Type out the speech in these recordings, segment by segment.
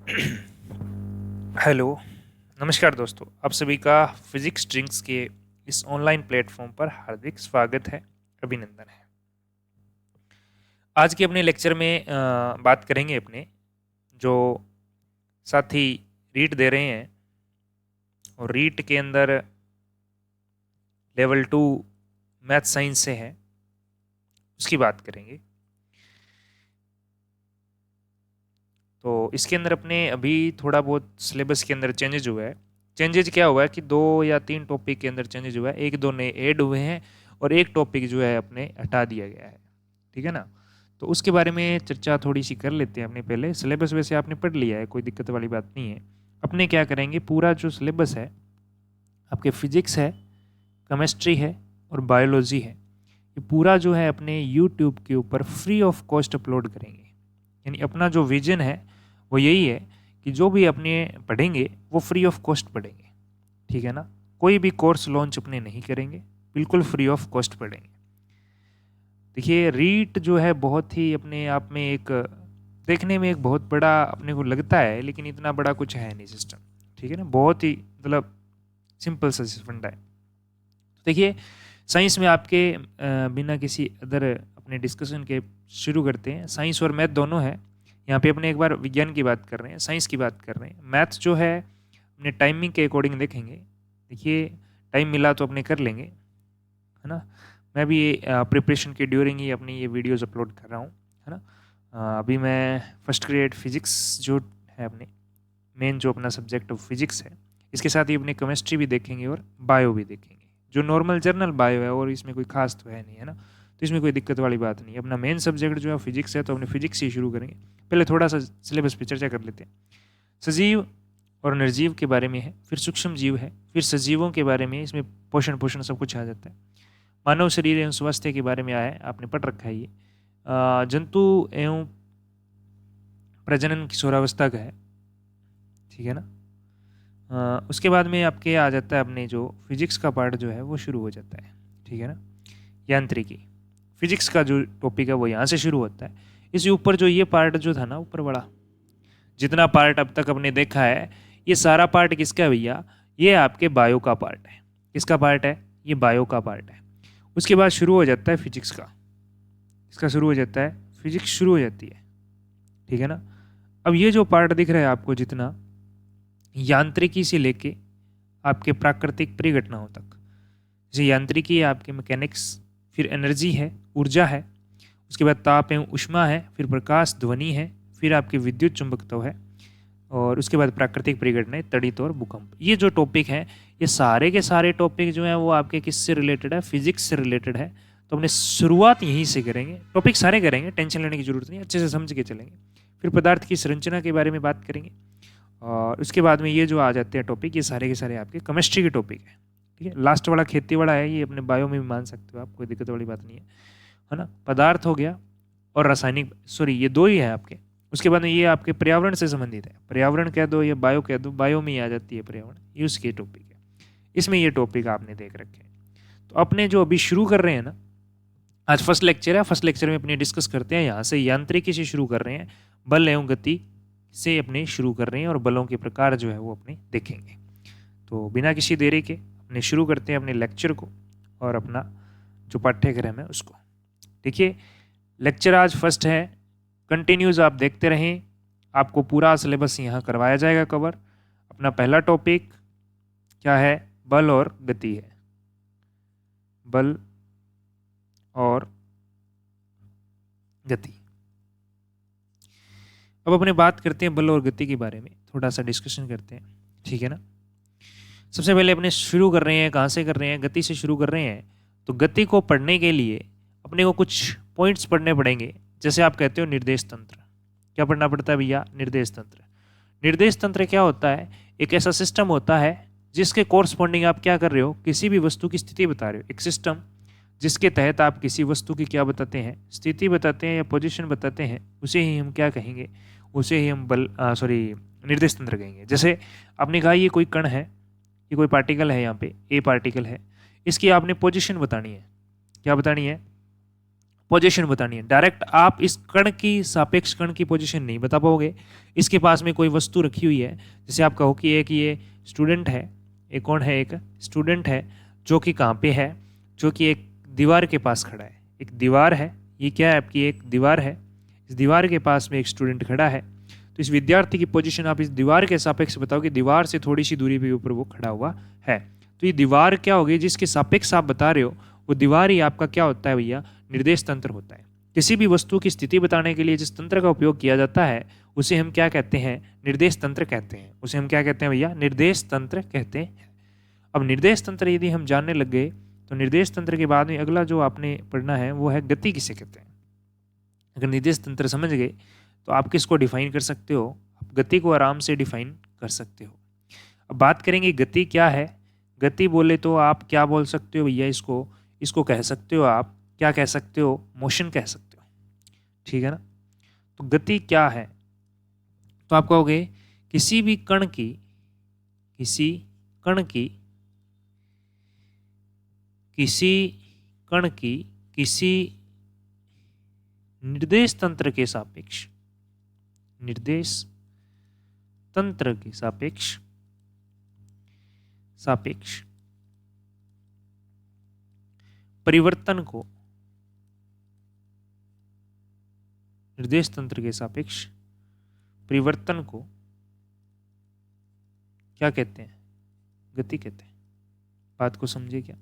Hello, नमस्कार दोस्तों। आप सभी का फिजिक्स ड्रिंक्स के इस ऑनलाइन प्लेटफॉर्म पर हार्दिक स्वागत है, अभिनंदन है। आज के अपने लेक्चर में बात करेंगे अपने जो साथी रीट दे रहे हैं और रीट के अंदर लेवल 2 मैथ साइंस से है, उसकी बात करेंगे। तो इसके अंदर अपने अभी थोड़ा बहुत सिलेबस के अंदर चेंजेज हुआ है। चेंजेज क्या हुआ है कि 2 या 3 टॉपिक के अंदर चेंजेज हुआ है, 1-2 नए ऐड हुए हैं और एक टॉपिक जो है अपने हटा दिया गया है। ठीक है ना? तो उसके बारे में चर्चा थोड़ी सी कर लेते हैं अपने। पहले सिलेबस वैसे आपने पढ़ लिया है, कोई दिक्कत वाली बात नहीं है। अपने क्या करेंगे, पूरा जो सिलेबस है आपके फिजिक्स है, केमिस्ट्री है और बायोलॉजी है, ये पूरा जो है अपने यूट्यूब के ऊपर फ्री ऑफ कॉस्ट अपलोड करेंगे। यानी अपना जो विजन है वो यही है कि जो भी अपने पढ़ेंगे वो फ्री ऑफ कॉस्ट पढ़ेंगे। ठीक है ना? कोई भी कोर्स लॉन्च अपने नहीं करेंगे, बिल्कुल फ्री ऑफ कॉस्ट पढ़ेंगे। देखिए, रीट जो है बहुत ही अपने आप में एक देखने में एक बहुत बड़ा अपने को लगता है, लेकिन इतना बड़ा कुछ है नहीं सिस्टम। ठीक है ना? बहुत ही मतलब सिंपल सा फंडा है। तो देखिए, साइंस में आपके बिना किसी अदर अपने डिस्कशन के शुरू करते हैं। साइंस और मैथ दोनों है यहाँ पे। अपने एक बार विज्ञान की बात कर रहे हैं, साइंस की बात कर रहे हैं। मैथ जो है अपने टाइमिंग के अकॉर्डिंग देखेंगे। देखिए, टाइम मिला तो अपने कर लेंगे, है ना? मैं भी प्रिपरेशन के ड्यूरिंग ही अपनी ये वीडियोस अपलोड कर रहा हूँ, है ना? अभी मैं फर्स्ट ग्रेड फिजिक्स जो है अपने मेन जो अपना सब्जेक्ट फिजिक्स है, इसके साथ ही अपने केमिस्ट्री भी देखेंगे और बायो भी देखेंगे। जो नॉर्मल जर्नल बायो है और इसमें कोई खास तो है नहीं, है ना? तो इसमें कोई दिक्कत वाली बात नहीं है। अपना मेन सब्जेक्ट जो है फिजिक्स है, तो अपने फिजिक्स से शुरू करेंगे। पहले थोड़ा सा सिलेबस पे चर्चा कर लेते हैं। सजीव और निर्जीव के बारे में है, फिर सूक्ष्म जीव है, फिर सजीवों के बारे में, इसमें पोषण पोषण सब कुछ आ जाता है। मानव शरीर एवं स्वास्थ्य के बारे में आया है, आपने पढ़ रखा है ये। जंतु एवं प्रजनन किशोरावस्था का है। ठीक है ना? उसके बाद में आपके आ जाता है अपने जो फिजिक्स का पार्ट जो है वो शुरू हो जाता है। ठीक है ना? यांत्रिकी, फिजिक्स का जो टॉपिक है वो यहाँ से शुरू होता है। इसके ऊपर जो ये पार्ट जो था ना ऊपर बड़ा, जितना पार्ट अब तक हमने देखा है, ये सारा पार्ट किसका है भैया? ये आपके बायो का पार्ट है। किसका पार्ट है? ये बायो का पार्ट है। उसके बाद शुरू हो जाता है फिजिक्स का। इसका शुरू हो जाता है, फिजिक्स शुरू हो जाती है। ठीक है ना? अब ये जो पार्ट दिख रहा है आपको, जितना यांत्रिकी से लेके आपके प्राकृतिक परिघटनाओं तक, जैसे यांत्रिकी है आपके मैकेनिक्स, फिर एनर्जी है, ऊर्जा है, उसके बाद ताप एवं ऊष्मा है, फिर प्रकाश ध्वनि है, फिर आपके विद्युत चुंबकत्व है, और उसके बाद प्राकृतिक परिघटनाएं, तड़ित और भूकंप। ये जो टॉपिक है, ये सारे के सारे टॉपिक जो हैं वो आपके किससे रिलेटेड है? फिजिक्स से रिलेटेड है। तो हमने शुरुआत यहीं से करेंगे। टॉपिक सारे करेंगे, टेंशन लेने की जरूरत नहीं, अच्छे से समझ के चलेंगे। फिर पदार्थ की संरचना के बारे में बात करेंगे, और उसके बाद में ये जो आ जाते हैं टॉपिक, ये सारे के सारे आपके केमिस्ट्री के टॉपिक है। ठीक है? लास्ट वाला खेती वाला है, ये अपने बायो में भी मान सकते हो आप, कोई दिक्कत वाली बात नहीं है ना? पदार्थ हो गया और रासायनिक, सॉरी ये दो ही है आपके। उसके बाद में ये आपके पर्यावरण से संबंधित है। पर्यावरण कह दो या बायो कह दो, बायो में ही आ जाती है पर्यावरण, ये उसके टॉपिक है। इसमें ये टॉपिक आपने देख रखे हैं। तो अपने जो अभी शुरू कर रहे हैं ना, आज फर्स्ट लेक्चर है, फर्स्ट लेक्चर में अपने डिस्कस करते हैं। यहाँ से यांत्रिकी से शुरू कर रहे हैं, बल एवं गति से अपने शुरू कर रहे हैं, और बलों के प्रकार जो है वो अपने देखेंगे। तो बिना किसी देरी के अपने शुरू करते हैं अपने लेक्चर को और अपना जो पाठ्यक्रम है उसको। देखिए, लेक्चर आज फर्स्ट है, कंटिन्यूज आप देखते रहें, आपको पूरा सिलेबस यहाँ करवाया जाएगा कवर। अपना पहला टॉपिक क्या है? बल और गति है। बल और गति। अब अपने बात करते हैं बल और गति के बारे में, थोड़ा सा डिस्कशन करते हैं। ठीक है ना? सबसे पहले अपने शुरू कर रहे हैं, कहाँ से कर रहे हैं? गति से शुरू कर रहे हैं। तो गति को पढ़ने के लिए अपने को कुछ पॉइंट्स पढ़ने पड़ेंगे। जैसे आप कहते हो निर्देश तंत्र, क्या पढ़ना पड़ता है भैया? निर्देश तंत्र। निर्देश तंत्र क्या होता है? एक ऐसा सिस्टम होता है जिसके कोरस्पॉन्डिंग आप क्या कर रहे हो? किसी भी वस्तु की स्थिति बता रहे हो। एक सिस्टम जिसके तहत आप किसी वस्तु की क्या बताते हैं? स्थिति बताते हैं या पोजीशन बताते हैं, उसे ही हम क्या कहेंगे? उसे ही हम बल निर्देश तंत्र कहेंगे। जैसे आपने कहा ये कोई कण है, ये कोई पार्टिकल है, यहाँ पे ए पार्टिकल है, इसकी आपने पोजीशन बतानी है। क्या बतानी है? पोजीशन बतानी है। डायरेक्ट आप इस कण की सापेक्ष कण की पोजीशन नहीं बता पाओगे। इसके पास में कोई वस्तु रखी हुई है, जैसे आप कहो कि एक ये स्टूडेंट है, एक कौन है, एक स्टूडेंट है जो कि कहाँ पे है, जो कि एक दीवार के पास खड़ा है। एक दीवार है, ये क्या है आपकी, एक दीवार है। इस दीवार के पास में एक स्टूडेंट खड़ा है, तो इस विद्यार्थी की पोजीशन आप इस दीवार के सापेक्ष बताओ कि दीवार से थोड़ी सी दूरी पे ऊपर वो खड़ा हुआ है। तो ये दीवार क्या होगी जिसके सापेक्ष आप बता रहे हो, वो दीवार ही आपका क्या होता है भैया, निर्देश तंत्र होता है। किसी भी वस्तु की स्थिति बताने के लिए जिस तंत्र का उपयोग किया जाता है उसे हम क्या कहते हैं, निर्देश तंत्र कहते हैं। उसे हम क्या कहते हैं भैया, निर्देश तंत्र कहते हैं। अब निर्देश तंत्र यदि हम जानने लग गए तो निर्देश तंत्र के बाद में अगला जो आपने पढ़ना है वो है गति किसे कहते हैं। अगर निर्देश तंत्र समझ गए तो आप किसको डिफाइन कर सकते हो, आप गति को आराम से डिफाइन कर सकते हो। अब बात करेंगे गति क्या है। गति बोले तो आप क्या बोल सकते हो भैया, इसको कह सकते हो, आप क्या कह सकते हो, मोशन कह सकते हो, ठीक है ना। तो गति क्या है, तो आप कहोगे किसी भी कण की, किसी कण की किसी निर्देश तंत्र के सापेक्ष, निर्देश तंत्र के सापेक्ष परिवर्तन को, निर्देश तंत्र के सापेक्ष परिवर्तन को क्या कहते हैं, गति कहते हैं। बात को समझे क्या,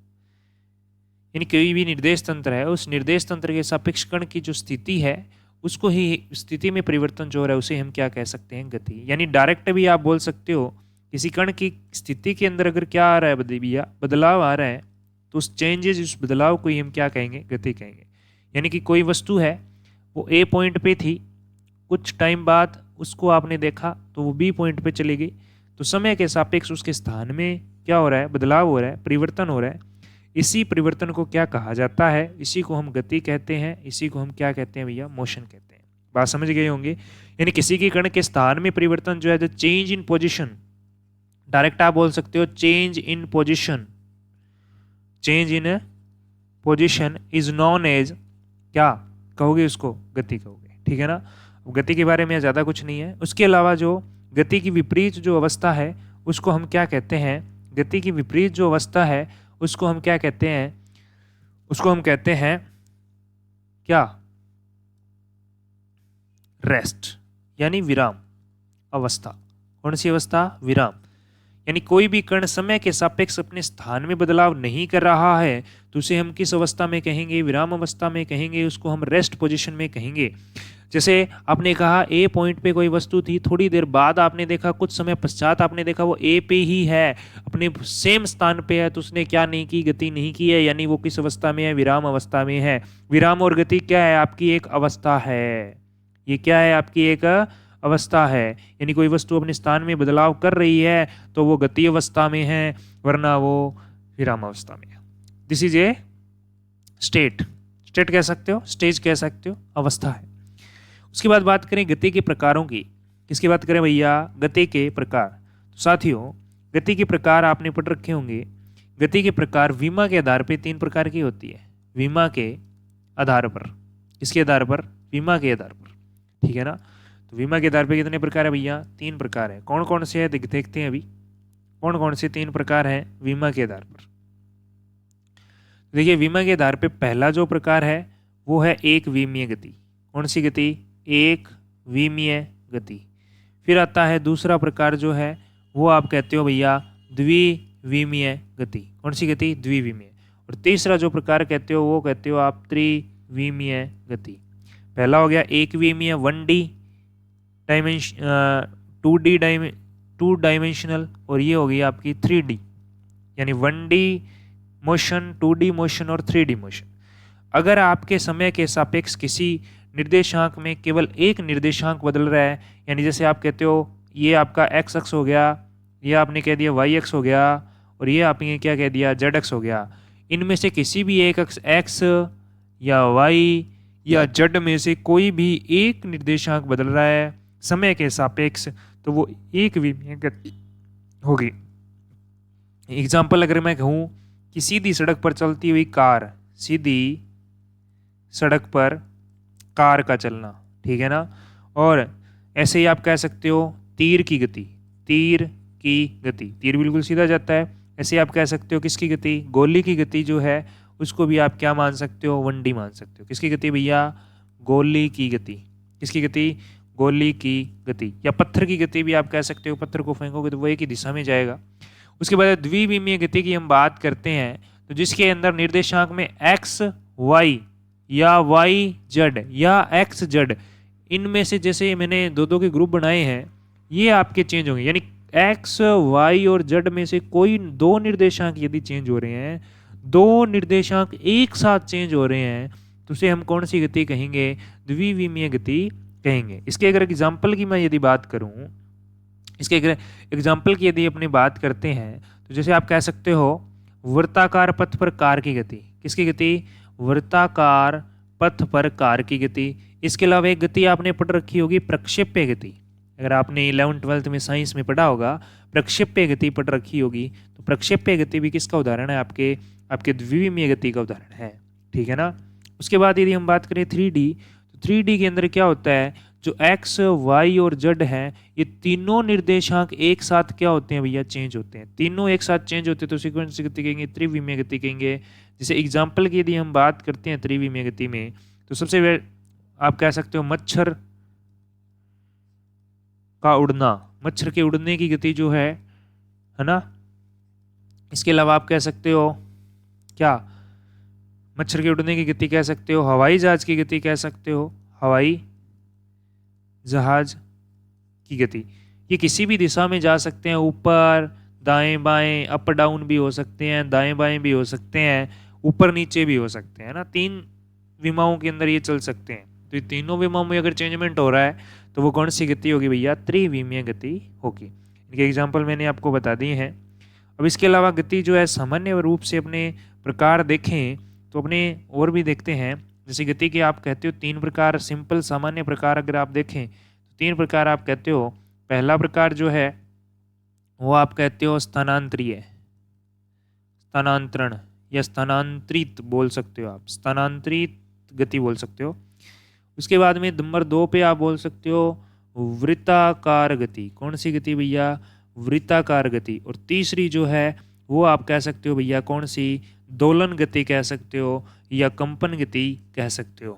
यानी कोई भी निर्देश तंत्र है, उस निर्देश तंत्र के सापेक्ष कण की जो स्थिति है उसको ही, स्थिति में परिवर्तन जो हो रहा है उसे हम क्या कह सकते हैं, गति। यानी डायरेक्ट भी आप बोल सकते हो किसी कण की स्थिति के अंदर अगर क्या आ रहा है भैया, बदलाव आ रहा है, तो उस चेंजेस, उस बदलाव को ही हम क्या कहेंगे, गति कहेंगे। यानी कि कोई वस्तु है वो ए पॉइंट पे थी, कुछ टाइम बाद उसको आपने देखा तो वो बी पॉइंट पे चली गई, तो समय के सापेक्ष उसके स्थान में क्या हो रहा है, बदलाव हो रहा है, परिवर्तन हो रहा है। इसी परिवर्तन को क्या कहा जाता है, इसी को हम गति कहते हैं, इसी को हम क्या कहते हैं भैया, मोशन कहते हैं। बात समझ गए होंगे। यानी किसी के कण के स्थान में परिवर्तन जो है, the change in position, direct आप बोल सकते हो change in position, change in position is known as, क्या कहोगे उसको, गति कहोगे, ठीक है ना। अब गति के बारे में ज्यादा कुछ नहीं है। उसके अलावा जो गति की विपरीत जो अवस्था है उसको हम क्या कहते हैं, गति की विपरीत जो अवस्था है उसको हम क्या कहते हैं, उसको हम कहते हैं क्या, रेस्ट, यानी विराम अवस्था। कौन सी अवस्था, विराम। यानी कोई भी कण समय के सापेक्ष अपने स्थान में बदलाव नहीं कर रहा है तो उसे हम किस अवस्था में कहेंगे, विराम अवस्था में कहेंगे, उसको हम रेस्ट पोजीशन में कहेंगे। जैसे आपने कहा ए पॉइंट पे कोई वस्तु थी, थोड़ी देर बाद आपने देखा, कुछ समय पश्चात आपने देखा वो ए पे ही है, अपने सेम स्थान पे है, तो उसने क्या नहीं की, गति नहीं की है, यानी वो किस अवस्था में है, विराम अवस्था में है। विराम और गति क्या है, आपकी एक अवस्था है, ये क्या है, आपकी एक अवस्था है। यानी कोई वस्तु अपने स्थान में बदलाव कर रही है तो वो गति अवस्था में है, वरना वो विराम अवस्था में है। This is a state, state कह सकते हो, स्टेज कह सकते हो, अवस्था है। उसके बाद बात करें गति के प्रकारों की। किसकी बात करें भैया, गति के प्रकार। तो साथियों गति के प्रकार आपने पढ़ रखे होंगे। गति के प्रकार विमा के आधार पर 3 प्रकार की होती है। विमा के आधार पर, किसके आधार पर, विमा के आधार पर, ठीक है ना। तो विमा के आधार पर कितने प्रकार है भैया, 3 प्रकार है। कौन कौन से है देखते हैं अभी, कौन कौन से 3 प्रकार हैं विमा के आधार पर। देखिए विमा के आधार पर पहला जो प्रकार है वो है एक विमीय गति। कौन सी गति, एक विमीय गति। फिर आता है दूसरा प्रकार जो है वो आप कहते हो भैया द्विविमीय गति। कौन सी गति, द्विविमीय। और तीसरा जो प्रकार कहते हो वो कहते हो आप त्रिविमीय गति। पहला हो गया एक विमीय 1D डायमेंशन, 2 डायमेंशनल, और ये हो गई आपकी 3D, यानी 1D मोशन, 2D मोशन और 3D मोशन। अगर आपके समय के सापेक्ष किसी निर्देशांक में केवल एक निर्देशांक बदल रहा है, यानी जैसे आप कहते हो ये आपका एक्स अक्ष हो गया, ये आपने कह दिया वाई अक्ष हो गया, और ये आपने क्या कह दिया जेड अक्ष हो गया, इनमें से किसी भी एक अक्ष एक्स या वाई या जेड में से कोई भी एक निर्देशांक बदल रहा है समय के सापेक्ष, तो वो एक विमीय गति होगी। एग्जाम्पल अगर मैं कहूँ कि सीधी सड़क पर चलती हुई कार, सीधी सड़क पर कार का चलना, ठीक है ना। और ऐसे ही आप कह सकते हो तीर की गति, तीर की गति, तीर बिल्कुल सीधा जाता है। ऐसे ही आप कह सकते हो किसकी गति, गोली की गति जो है उसको भी आप क्या मान सकते हो, वंडी मान सकते हो। किसकी गति भैया, गोली की गति। किसकी गति, गोली की गति। या पत्थर की गति भी आप कह सकते हो, पत्थर को फेंकोगे तो वो एक ही दिशा में जाएगा। उसके बाद द्विविमीय गति की हम बात करते हैं तो जिसके अंदर निर्देशांक में एक्स वाई या वाई जेड या एक्स जेड, इनमें से जैसे मैंने दो दो के ग्रुप बनाए हैं ये आपके चेंज होंगे। यानी एक्स वाई और जेड में से कोई दो निर्देशांक यदि चेंज हो रहे हैं, दो निर्देशांक एक साथ चेंज हो रहे हैं तो उसे हम कौन सी गति कहेंगे, द्विविमीय गति कहेंगे। इसके अगर एग्जाम्पल की मैं यदि बात करूं, इसके एग्जाम्पल की यदि अपनी बात करते हैं तो जैसे आप कह सकते हो वृत्ताकार पथ पर कार की गति। किसकी गति, वृत्ताकार पथ पर कार की गति। इसके अलावा एक गति आपने पढ़ रखी होगी प्रक्षेप्य गति। अगर आपने 11th-12th में साइंस में पढ़ा होगा प्रक्षेप्य गति पढ़ रखी होगी, तो प्रक्षेप्य गति भी किसका उदाहरण है, आपके द्विविमीय गति का उदाहरण है, ठीक है ना। उसके बाद यदि हम बात करें 3D, तो 3D के अंदर क्या होता है, जो एक्स वाई और जेड है ये तीनों निर्देशांक एक साथ क्या होते हैं भैया, चेंज होते हैं। तीनों एक साथ चेंज होते हैं तो सीक्वेंस गति कहेंगे, त्रिविमीय गति कहेंगे। जैसे एग्जाम्पल की यदि हम बात करते हैं त्रिविमीय गति में, तो सबसे आप कह सकते हो मच्छर का उड़ना, मच्छर के उड़ने की गति जो है ना। इसके अलावा आप कह सकते हो क्या, मच्छर के उड़ने की गति कह सकते हो, हवाई जहाज की गति कह सकते हो, हवाई जहाज की गति। ये किसी भी दिशा में जा सकते हैं, ऊपर दाएं बाएं, अप डाउन भी हो सकते हैं, दाएं बाएं भी हो सकते हैं, ऊपर नीचे भी हो सकते हैं ना। तीन विमाओं के अंदर ये चल सकते हैं। तो ये तीनों विमाओं में अगर चेंजमेंट हो रहा है तो वो कौन सी गति होगी भैया, त्रिविमीय गति होगी। इनके एग्जाम्पल मैंने आपको बता दिए हैं। अब इसके अलावा गति जो है सामान्य रूप से अपने प्रकार देखें तो अपने और भी देखते हैं। जैसे गति के आप कहते हो तीन प्रकार, सिंपल सामान्य प्रकार अगर आप देखें तो तीन प्रकार आप कहते हो। पहला प्रकार जो है वो आप कहते हो स्थानांतरीय, स्थानांतरण या स्थानांतरित बोल सकते हो आप, स्थानांतरित गति बोल सकते हो। उसके बाद में नंबर 2 पे आप बोल सकते हो वृत्ताकार गति। कौन सी गति भैया, वृत्ताकार गति। और तीसरी जो है वो आप कह सकते हो भैया कौन सी, दोलन गति कह सकते हो या कंपन गति कह सकते हो,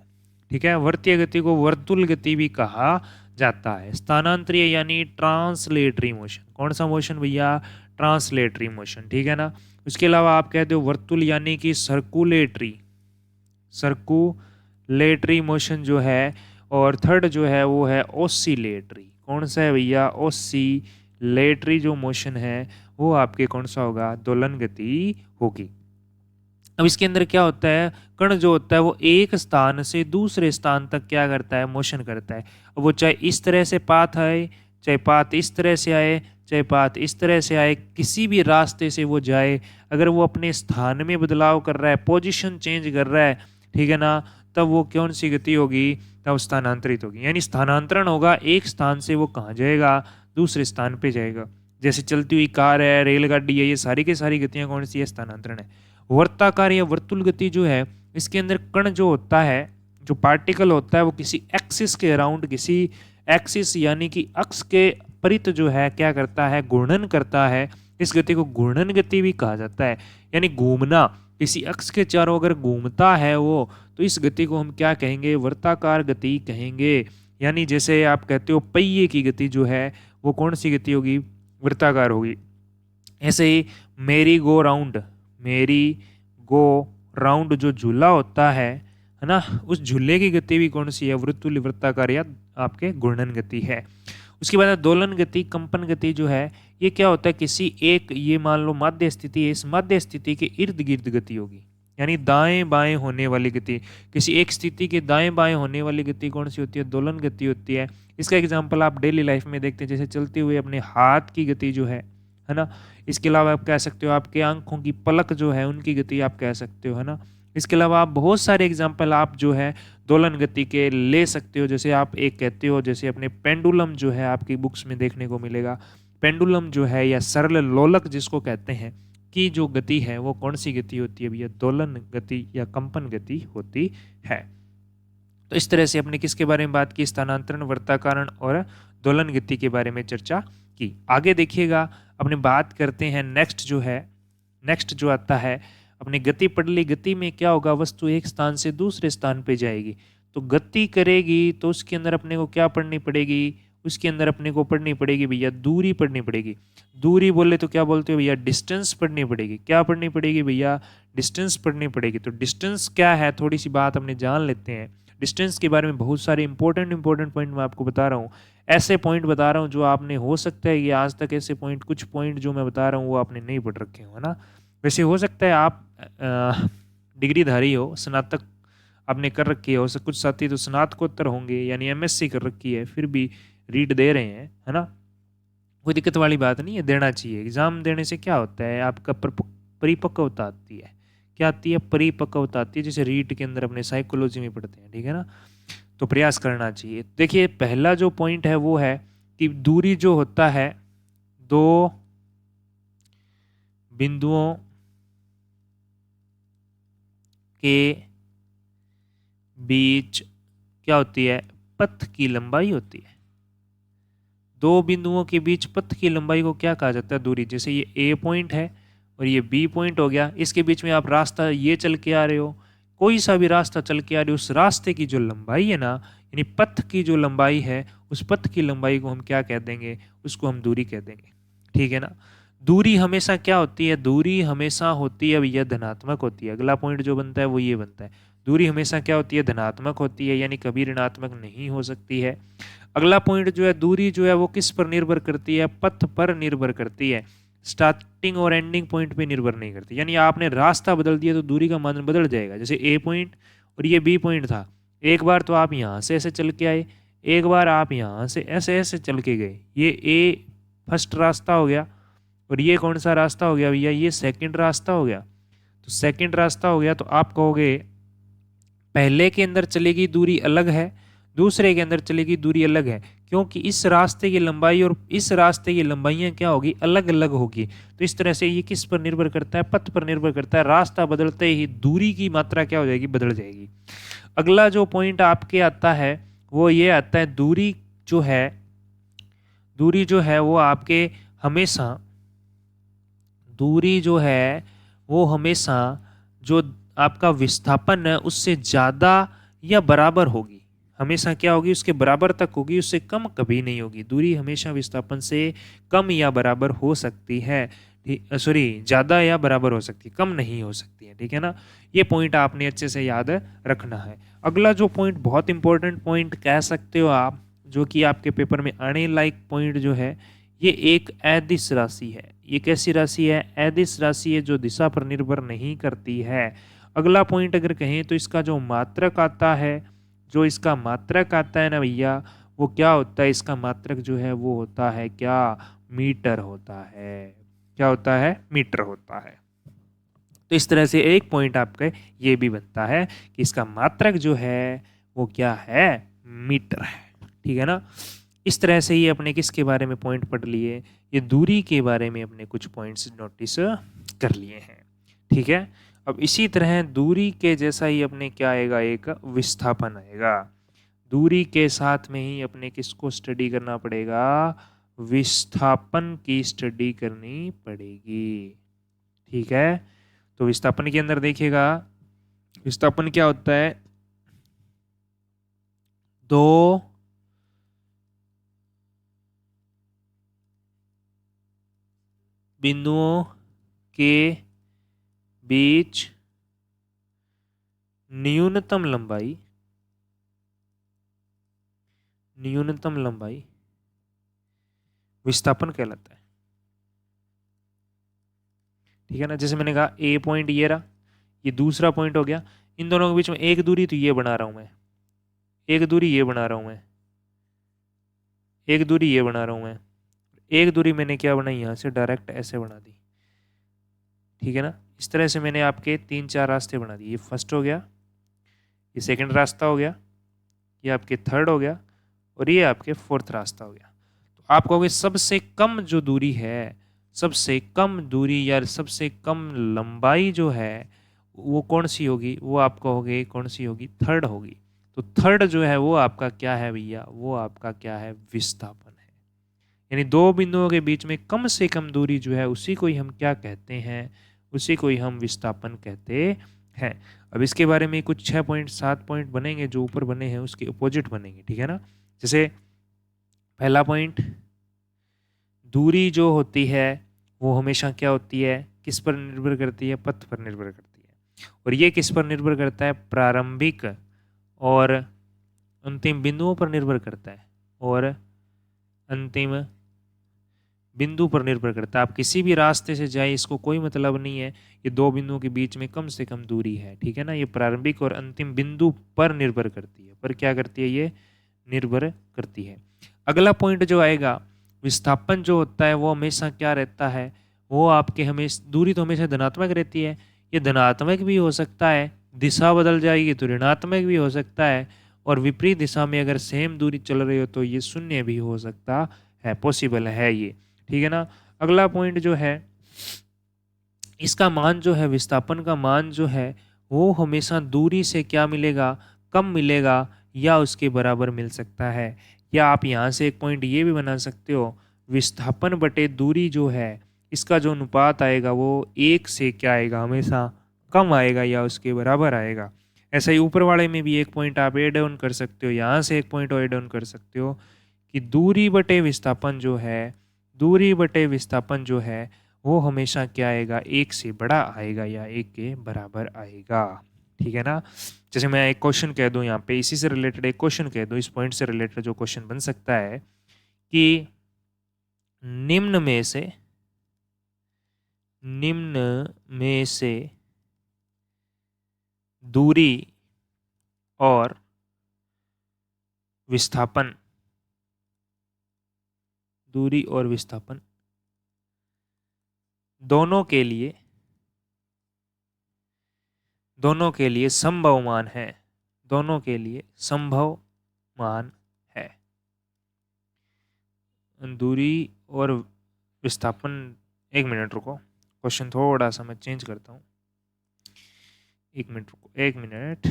ठीक है। वर्तीय गति को वर्तुल गति भी कहा जाता है। स्थानांतरीय यानी ट्रांसलेटरी मोशन। कौन सा मोशन भैया, ट्रांसलेटरी मोशन, ठीक है ना। उसके अलावा आप कहते हो वर्तुल यानी कि सर्कुलेटरी, सर्कुलेटरी मोशन जो है। और थर्ड जो है वो है ओसिलेटरी। कौन सा है भैया, ओसिलेटरी जो मोशन है वो आपके कौन सा होगा, दोलन गति होगी। अब इसके अंदर क्या होता है, कण जो होता है वो एक स्थान से दूसरे स्थान तक क्या करता है, मोशन करता है। अब वो चाहे इस तरह से पाथ आए, चाहे पाथ इस तरह से आए, चाहे पाथ इस तरह से आए, किसी भी रास्ते से वो जाए, अगर वो अपने स्थान में बदलाव कर रहा है, पोजीशन चेंज कर रहा है, ठीक है ना, तब वो कौन सी गति होगी, तब स्थानांतरित होगी। यानी स्थानांतरण होगा, एक स्थान से वो कहाँ जाएगा, दूसरे स्थान पे जाएगा। जैसे चलती हुई कार है, रेलगाड़ी है, ये सारी की सारी गतियाँ कौन सी है, स्थानांतरण है। वर्ताकार या वर्तुल गति जो है, इसके अंदर कण जो होता है, जो पार्टिकल होता है वो किसी एक्सिस के अराउंड, किसी एक्सिस यानी कि अक्ष के परित जो है क्या करता है, घूर्णन करता है। इस गति को घूर्णन गति भी कहा जाता है। यानी घूमना, किसी अक्ष के चारों अगर घूमता है वो, तो इस गति को हम क्या कहेंगे, वर्ताकार गति कहेंगे। यानी जैसे आप कहते हो पहिए की गति जो है वो कौन सी गति होगी, वृत्ताकार होगी। ऐसे ही मेरी गो राउंड, मेरी गो राउंड जो झूला होता है ना, उस झूले की गति भी कौन सी है, वृत्तुल्य वृत्ताकार या आपके घूर्णन गति है। उसके बाद दोलन गति, कंपन गति जो है ये क्या होता है, किसी एक, ये मान लो माध्य स्थिति है, इस माध्य स्थिति के इर्द गिर्द गति होगी। यानी दाएं बाएं होने वाली गति, किसी एक स्थिति के दाएं बाएं होने वाली गति कौन सी होती है, दोलन गति होती है। इसका एग्जाम्पल आप डेली लाइफ में देखते हैं, जैसे चलते हुए अपने हाथ की गति जो है ना। इसके अलावा आप कह सकते हो आपके आंखों की पलक जो है उनकी गति आप कह सकते हो, है ना। इसके अलावा आप बहुत सारे एग्जाम्पल आप जो है दोलन गति के ले सकते हो। जैसे आप एक कहते हो, जैसे अपने पेंडुलम जो है आपकी बुक्स में देखने को मिलेगा, पेंडुलम जो है या सरल लोलक जिसको कहते हैं, की जो गति है वो कौन सी गति होती है भैया, दोलन गति या कंपन गति होती है। तो इस तरह से अपने किसके बारे में बात की, स्थानांतरण, वर्ताकारण और दोलन गति के बारे में चर्चा की। आगे देखिएगा अपने बात करते हैं नेक्स्ट जो आता है अपनी गति पड़ली। गति में क्या होगा, वस्तु एक स्थान से दूसरे स्थान पे जाएगी, तो गति करेगी तो उसके अंदर अपने को क्या पढ़नी पड़ेगी, उसके अंदर अपने को पढ़नी पड़ेगी भैया दूरी पढ़नी पड़ेगी। दूरी बोले तो क्या बोलते हो भैया, डिस्टेंस पढ़नी पड़ेगी। क्या पढ़नी पड़ेगी भैया, डिस्टेंस पढ़नी पड़ेगी। तो डिस्टेंस क्या है, थोड़ी सी बात अपने जान लेते हैं। डिस्टेंस के बारे में बहुत सारे इंपॉर्टेंट पॉइंट मैं आपको बता रहा हूँ, ऐसे पॉइंट बता रहा हूँ जो आपने, हो सकता है कि आज तक ऐसे पॉइंट, कुछ पॉइंट जो मैं बता रहा हूँ वो आपने नहीं पढ़ रखे हो, है ना। वैसे हो सकता है आप डिग्रीधारी हो, स्नातक आपने कर रखी है, कुछ साथी तो स्नातकोत्तर होंगे यानी एमएससी कर रखी है, फिर भी रीड दे रहे हैं, है ना। कोई दिक्कत वाली बात नहीं है, देना चाहिए। एग्जाम देने से क्या होता है, आपका परिपक्वता आती है। क्या आती है, परिपक्वता आती है, जैसे रीट के अंदर अपने साइकोलॉजी में पढ़ते हैं, ठीक है ना। तो प्रयास करना चाहिए। देखिए पहला जो पॉइंट है वो है कि दूरी जो होता है दो बिंदुओं के बीच क्या होती है, पथ की लंबाई होती है। दो बिंदुओं के बीच पथ की लंबाई को क्या कहा जाता है, दूरी। जैसे ये ए पॉइंट है और ये बी पॉइंट हो गया, इसके बीच में आप रास्ता ये चल के आ रहे हो, कोई सा भी रास्ता चल के आ रहे हो, उस रास्ते की जो लंबाई है ना, यानी पथ की जो लंबाई है, उस पथ की लंबाई को हम क्या कह देंगे, उसको हम दूरी कह देंगे, ठीक है ना। दूरी हमेशा क्या होती है, दूरी हमेशा होती है भैया धनात्मक होती है। अगला पॉइंट जो बनता है वो ये बनता है, दूरी हमेशा क्या होती है, धनात्मक होती है, यानी कभी ऋणात्मक नहीं हो सकती है। अगला पॉइंट जो है, दूरी जो है वो किस पर निर्भर करती है, पथ पर निर्भर करती है, स्टार्टिंग और एंडिंग पॉइंट पे निर्भर नहीं करती। यानी आपने रास्ता बदल दिया तो दूरी का मान बदल जाएगा। जैसे ए पॉइंट और ये बी पॉइंट था, एक बार तो आप यहाँ से ऐसे चल के आए, एक बार आप यहाँ से ऐसे ऐसे चल के गए, ये ए फर्स्ट रास्ता हो गया, और ये कौन सा रास्ता हो गया भैया, ये सेकंड रास्ता हो गया। तो सेकंड रास्ता हो गया तो आप कहोगे पहले के अंदर चलेगी दूरी अलग है, दूसरे के अंदर चलेगी दूरी अलग है, क्योंकि इस रास्ते की लंबाई और इस रास्ते की लंबाइयां क्या होगी, अलग अलग होगी। तो इस तरह से ये किस पर निर्भर करता है, पथ पर निर्भर करता है। रास्ता बदलते ही दूरी की मात्रा क्या हो जाएगी, बदल जाएगी। अगला जो पॉइंट आपके आता है वो ये आता है, दूरी जो है वो आपके हमेशा, दूरी जो है वो हमेशा जो आपका विस्थापन है उससे ज्यादा या बराबर होगी। हमेशा क्या होगी, उसके बराबर तक होगी, उससे कम कभी नहीं होगी। दूरी हमेशा विस्थापन से कम या बराबर हो सकती है, सॉरी ज्यादा या बराबर हो सकती है, कम नहीं हो सकती है, ठीक है ना। ये पॉइंट आपने अच्छे से याद रखना है। अगला जो पॉइंट, बहुत इंपॉर्टेंट पॉइंट कह सकते हो आप, जो कि आपके पेपर में आने लायक पॉइंट जो है, ये एक अदिश राशि है। ये कैसी राशि है, अदिश राशि है, जो दिशा पर निर्भर नहीं करती है। अगला पॉइंट अगर कहें तो इसका जो मात्रक आता है, जो इसका मात्रक आता है ना भैया, वो क्या होता है, इसका मात्रक जो है वो होता है क्या, मीटर होता है। क्या होता है, मीटर होता है। तो इस तरह से एक पॉइंट आपका ये भी बनता है कि इसका मात्रक जो है वो क्या है, मीटर है, ठीक है ना। इस तरह से ही अपने किसके बारे में पॉइंट पढ़ लिए, ये दूरी के बारे में अपने कुछ पॉइंट्स नोटिस कर लिए हैं, ठीक है। अब इसी तरह दूरी के जैसा ही अपने क्या आएगा, एक विस्थापन आएगा। दूरी के साथ में ही अपने किसको स्टडी करना पड़ेगा, विस्थापन की स्टडी करनी पड़ेगी, ठीक है। तो विस्थापन के अंदर देखिएगा, विस्थापन क्या होता है, दो बिंदुओं के बीच न्यूनतम लंबाई विस्थापन कहलाता है, ठीक है ना। जैसे मैंने कहा ए पॉइंट ये रहा, ये दूसरा पॉइंट हो गया, इन दोनों के बीच में एक दूरी तो ये बना रहा हूं मैं, एक दूरी ये बना रहा हूं मैं, एक दूरी ये बना रहा हूं मैं, एक दूरी मैंने क्या बनाई, यहां से डायरेक्ट ऐसे बना दी, ठीक है ना। इस तरह से मैंने आपके 3-4 रास्ते बना दिए। ये फर्स्ट हो गया, ये सेकंड रास्ता हो गया, ये आपके थर्ड हो गया, और ये आपके फोर्थ रास्ता हो गया। तो आप कहोगे सबसे कम जो दूरी है, सबसे कम दूरी या सबसे कम लंबाई जो है वो कौन सी होगी, वो आप कहोगे कौन सी होगी, थर्ड होगी। तो थर्ड जो है वो आपका क्या है भैया, वो आपका क्या है, विस्थापन है। यानी दो बिंदुओं के बीच में कम से कम दूरी जो है उसी को ही हम क्या कहते हैं, उसी को ही हम विस्थापन कहते हैं। अब इसके बारे में कुछ 6 पॉइंट 7 पॉइंट बनेंगे जो ऊपर बने हैं उसके अपोजिट बनेंगे, ठीक है ना। जैसे पहला पॉइंट, दूरी जो होती है वो हमेशा क्या होती है, किस पर निर्भर करती है, पथ पर निर्भर करती है। और ये किस पर निर्भर करता है, प्रारंभिक और अंतिम बिंदुओं पर निर्भर करता है, और अंतिम बिंदु पर निर्भर करता है। आप किसी भी रास्ते से जाए, इसको कोई मतलब नहीं है ये दो बिंदुओं के बीच में कम से कम दूरी है, ठीक है ना। ये प्रारंभिक और अंतिम बिंदु पर निर्भर करती है, पर क्या करती है, ये निर्भर करती है। अगला पॉइंट जो आएगा, विस्थापन जो होता है वो हमेशा क्या रहता है, वो आपके हमेशा, दूरी तो हमेशा धनात्मक रहती है, ये धनात्मक भी हो सकता है, दिशा बदल जाएगी तो ऋणात्मक भी हो सकता है, और विपरीत दिशा में अगर सेम दूरी चल रही हो तो ये शून्य भी हो सकता है, पॉसिबल है ये, ठीक है ना। अगला पॉइंट जो है, इसका मान जो है, विस्थापन का मान जो है वो हमेशा दूरी से क्या मिलेगा, कम मिलेगा या उसके बराबर मिल सकता है। या आप यहाँ से एक पॉइंट ये भी बना सकते हो, विस्थापन बटे दूरी जो है इसका जो अनुपात आएगा वो एक से क्या आएगा, हमेशा कम आएगा या उसके बराबर आएगा। ऐसा ही ऊपर वाले में भी एक पॉइंट आप एड ऑन कर सकते हो, यहाँ से एक पॉइंट एड ऑन कर सकते हो कि दूरी बटे विस्थापन जो है, दूरी बटे विस्थापन जो है वो हमेशा क्या आएगा, एक से बड़ा आएगा या एक के बराबर आएगा, ठीक है ना। जैसे मैं एक क्वेश्चन कह दूं यहाँ पे, इसी से रिलेटेड एक क्वेश्चन कह दूं, इस पॉइंट से रिलेटेड जो क्वेश्चन बन सकता है कि निम्न में से दूरी और विस्थापन, दूरी और विस्थापन दोनों के लिए संभव मान है, दोनों के लिए संभव मान है। दूरी और विस्थापन, एक मिनट रुको, क्वेश्चन थोड़ा सा मैं चेंज करता हूँ, एक मिनट रुको, एक मिनट।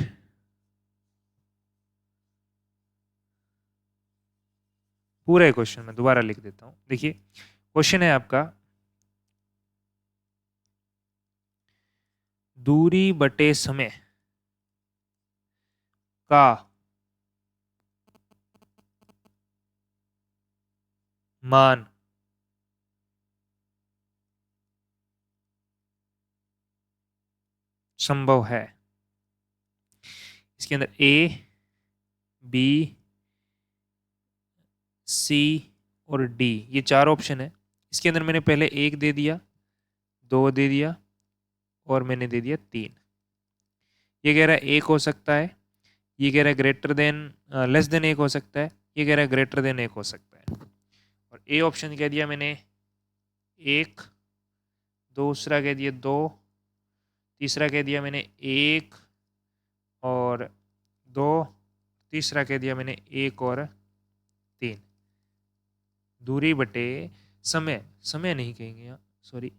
पूरा क्वेश्चन मैं दोबारा लिख देता हूँ। देखिए क्वेश्चन है आपका, दूरी बटे समय का मान संभव है। इसके अंदर ए, बी, सी और डी, ये चार ऑप्शन है। इसके अंदर मैंने पहले एक दे दिया, दो दे दिया और मैंने दे दिया तीन। ये कह रहा है एक हो सकता है, ये कह रहा है ग्रेटर देन, लेस देन एक हो सकता है, ये कह रहा है ग्रेटर देन एक हो सकता है। और ए ऑप्शन कह दिया मैंने एक, दूसरा कह दिया दो, तीसरा कह दिया मैंने एक और दो, तीसरा कह दिया मैंने एक और तीन। दूरी बटे समय, समय नहीं कहेंगे यहाँ, सॉरी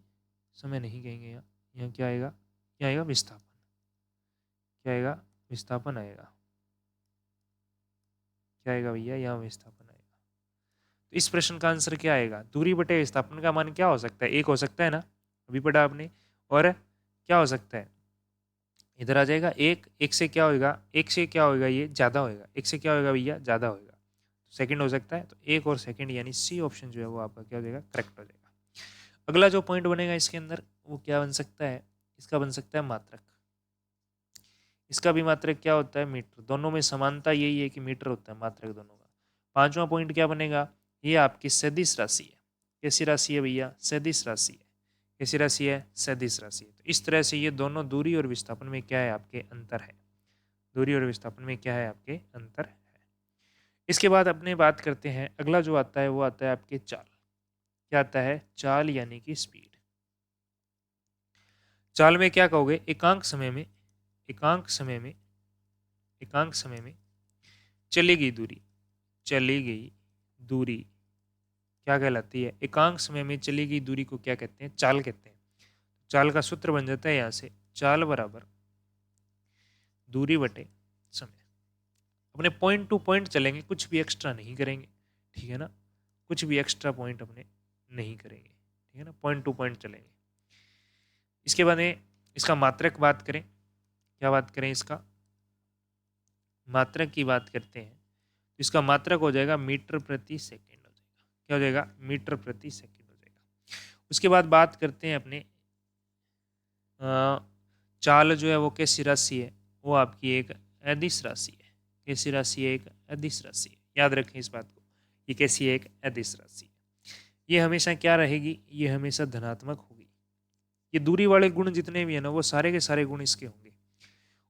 समय नहीं कहेंगे यहाँ, यहाँ क्या आएगा, क्या आएगा, विस्थापन, क्या आएगा, विस्थापन आएगा, क्या आएगा भैया, यहाँ विस्थापन आएगा। तो इस प्रश्न का आंसर क्या आएगा, दूरी बटे विस्थापन का मान क्या हो सकता है, एक हो सकता है ना, अभी पढ़ा आपने। और क्या हो सकता है, इधर आ जाएगा एक, एक से क्या होगा, एक से क्या होगा, ये ज़्यादा होगा, एक से क्या होगा भैया, ज़्यादा होगा, सेकंड हो सकता है। तो एक और सेकंड यानी सी ऑप्शन जो है वो आपका क्या हो जाएगा, करेक्ट हो जाएगा। अगला जो पॉइंट बनेगा इसके अंदर वो क्या बन सकता है, इसका बन सकता है मात्रक। इसका भी मात्रक क्या होता है, मीटर। दोनों में समानता यही है कि मीटर होता है मात्रक दोनों का। पांचवा पॉइंट क्या बनेगा, ये आपकी सदिश राशि है। कैसी राशि है भैया, सदिश राशि है। कैसी राशि है, सदिश राशि है। तो इस तरह से ये दोनों दूरी और विस्थापन में क्या है, आपके अंतर है। दूरी और विस्थापन में क्या है, आपके अंतर है। इसके बाद अपने बात करते हैं, अगला जो आता है वो आता है आपके चाल। क्या आता है, चाल यानी कि स्पीड। चाल में क्या कहोगे, एकांक समय में, एकांक समय में, एकांक समय में चली गई दूरी, चली गई दूरी क्या कहलाती है, एकांक समय में चली गई दूरी को क्या कहते हैं, चाल कहते हैं। चाल का सूत्र बन जाता है यहाँ से, चाल बराबर दूरी बटे समय। अपने पॉइंट टू पॉइंट चलेंगे, कुछ भी एक्स्ट्रा नहीं करेंगे, ठीक है ना, कुछ भी एक्स्ट्रा पॉइंट अपने नहीं करेंगे, ठीक है ना, पॉइंट टू पॉइंट चलेंगे। इसके बाद में इसका मात्रक बात करें, क्या बात करें, इसका मात्रक की बात करते हैं, तो इसका मात्रक हो जाएगा मीटर प्रति सेकंड हो जाएगा, क्या हो जाएगा, मीटर प्रति सेकंड हो जाएगा। उसके बाद बात करते हैं अपने चाल जो है वो कैसी राशि है, वो आपकी एक अदिश राशि है, कैसी राशि है, एक अदिश राशि है, याद रखें इस बात को, ये कैसी है, एक अदिश राशि है। ये हमेशा क्या रहेगी, ये हमेशा धनात्मक होगी। ये दूरी वाले गुण जितने भी है ना वो सारे के सारे गुण इसके होंगे।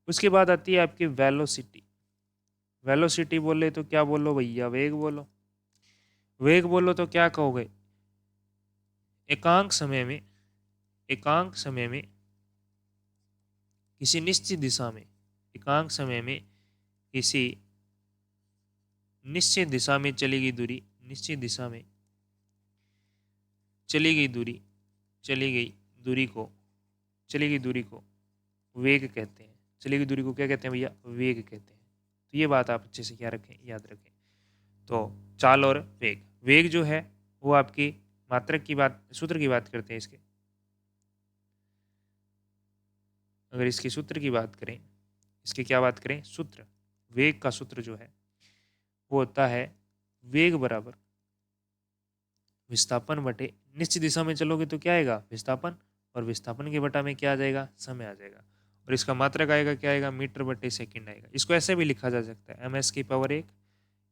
उसके बाद आती है आपकी वेलोसिटी। वेलोसिटी बोले तो क्या बोलो भैया, वेग बोलो। वेग बोलो तो क्या कहोगे, एकांक समय में, एकांक समय में किसी निश्चित दिशा में, एकांक समय में किसी निश्चित दिशा में चली गई दूरी, निश्चित दिशा में चली गई दूरी, चली गई दूरी को, चली गई दूरी को वेग कहते हैं। चली गई दूरी को क्या कहते हैं भैया, वेग कहते हैं। तो ये बात आप अच्छे से क्या रखें, याद रखें। तो चाल और वेग, वेग जो है वो आपकी मात्रक की बात, सूत्र की बात करते हैं इसके, अगर इसके सूत्र की बात करें, इसके क्या बात करें, सूत्र, वेग का सूत्र जो है वो होता है वेग बराबर विस्थापन बटे, निश्चित दिशा में चलोगे तो क्या आएगा, विस्थापन, और विस्थापन के बटा में क्या आ जाएगा, समय आ जाएगा, और इसका मात्रक आएगा क्या आएगा, मीटर बटे सेकंड आएगा। इसको ऐसे भी लिखा जा सकता है ms की पावर 1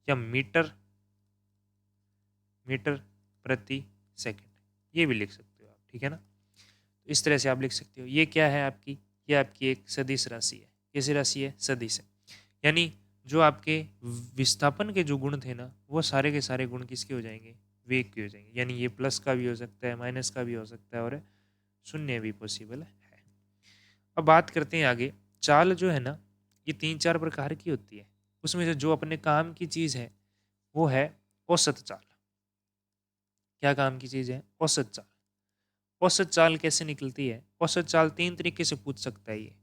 या मीटर, मीटर प्रति सेकंड, ये भी लिख सकते हो आप, ठीक है ना। तो इस तरह से आप लिख सकते हो। ये क्या है आपकी, ये आपकी एक सदिश राशि है। कैसी राशि है, सदिश है। यानी जो आपके विस्थापन के जो गुण थे ना वो सारे के सारे गुण किसके हो जाएंगे, वेग के हो जाएंगे। यानी ये प्लस का भी हो सकता है, माइनस का भी हो सकता है, और शून्य भी पॉसिबल है। अब बात करते हैं आगे। चाल जो है ना ये 3-4 प्रकार की होती है, उसमें से जो अपने काम की चीज है वो है औसत चाल। क्या काम की चीज है, औसत चाल। औसत चाल कैसे निकलती है, औसत चाल 3 तरीके से पूछ सकता है ये।